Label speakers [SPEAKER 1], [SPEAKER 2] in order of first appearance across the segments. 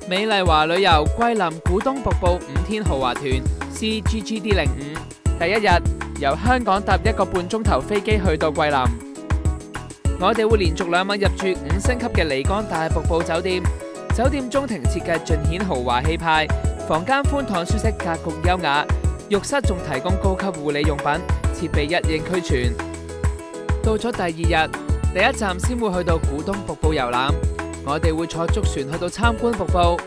[SPEAKER 1] 美麗華旅遊桂林古東瀑布5天豪華團 CGGD05， 第一日由香港搭1個半鐘頭飛機去到桂林。我哋會連續2晚入住5星級嘅漓江大瀑布酒店，酒店中庭設計盡顯豪華氣派，房間寬敞舒適，格局優雅，浴室仲提供高級護理用品，設備一應俱全。到咗第二日，第一站先會去到古東瀑布遊覽。我哋會坐竹船去到參觀瀑布。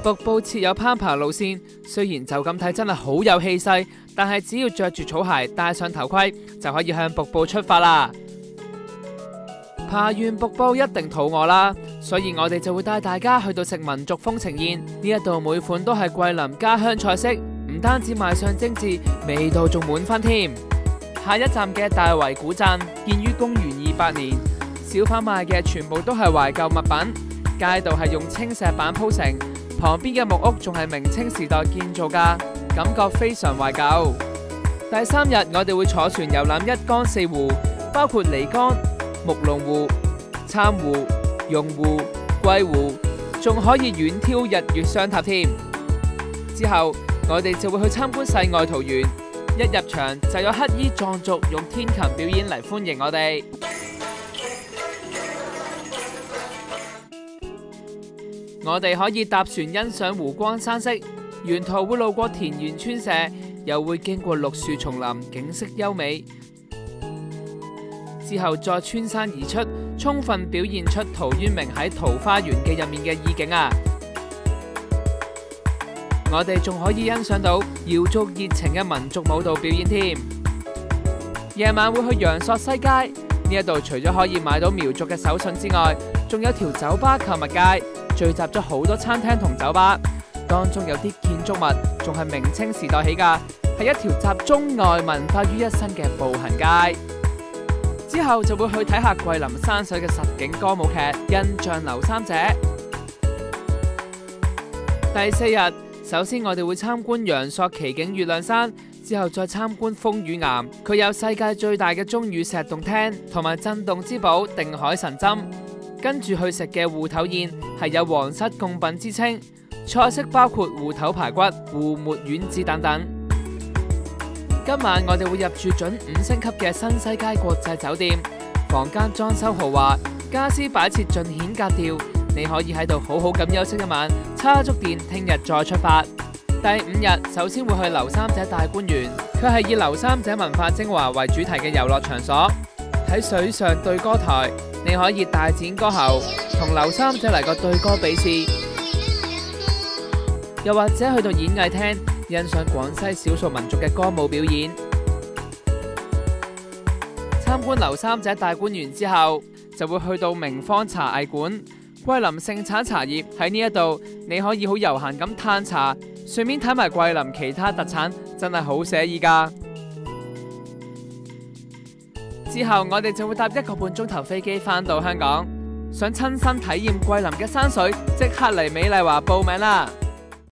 [SPEAKER 1] 瀑布設有攀爬路線，雖然就咁睇真係好有氣勢，但係只要着住草鞋，戴上頭盔，就可以向瀑布出發啦。爬完瀑布一定肚餓啦，所以我哋就會帶大家去到食民族風情宴。呢一度每款都係桂林家鄉菜式，唔單止賣相精緻，味道仲滿分添。下一站嘅大圍古鎮建於公元200年。小販賣嘅全部都係懷舊物品，街道係用青石板鋪成，旁邊嘅木屋仲係明清時代建造㗎，感覺非常懷舊。第3日我哋會坐船遊覽一江4湖，包括漓江、木龍湖、參湖、榕湖、桂湖，仲可以遠眺日月雙塔添。之後我哋就會去參觀世外桃源，一入場就有乞衣藏族用天琴表演嚟歡迎我哋。我哋可以搭船欣賞湖光山色，沿途會路過田園村舍，又會經過綠樹叢林，景色優美。之後再穿山而出，充分表現出陶淵明喺《桃花源記》入面嘅意境啊！我哋仲可以欣賞到瑤族熱情嘅民族舞蹈表演添。夜晚會去陽朔西街，呢一度除咗可以買到苗族嘅手信之外，仲有條酒吧購物街，聚集咗好多餐廳同酒吧，當中有啲建築物仲係明清時代起㗎，係一條集中外文化於一身嘅步行街。之後就會去睇下桂林山水嘅實景歌舞劇《印象劉三姐》。第4日，首先我哋會參觀陽朔奇景月亮山，之後再參觀風雨岩，佢有世界最大嘅鐘乳石洞廳，同埋鎮洞之寶定海神針。跟住去食嘅芋頭宴係有皇室貢品之稱，菜式包括芋頭排骨、芋末丸子等等。今晚我哋會入住準5星級嘅新西街國際酒店，房間裝修豪華，家私擺設盡顯格調，你可以喺度好好咁休息一晚，叉足電，聽日再出發。第5日首先會去劉三姐大觀園，佢係以劉三姐文化精華為主題嘅遊樂場所，喺水上對歌台，你可以大展歌喉，同劉三姐嚟個對歌比試，又或者去到演藝廳欣賞廣西少數民族嘅歌舞表演。參觀劉三姐大觀園之後，就會去到明芳茶藝館。桂林盛產茶葉，喺呢一度你可以好悠閒咁嘆茶，順便睇埋桂林其他特產，真係好寫意㗎。之後我哋就會搭1個半鐘頭飛機返到香港，想親身體驗桂林嘅山水，即刻嚟美麗華報名啦！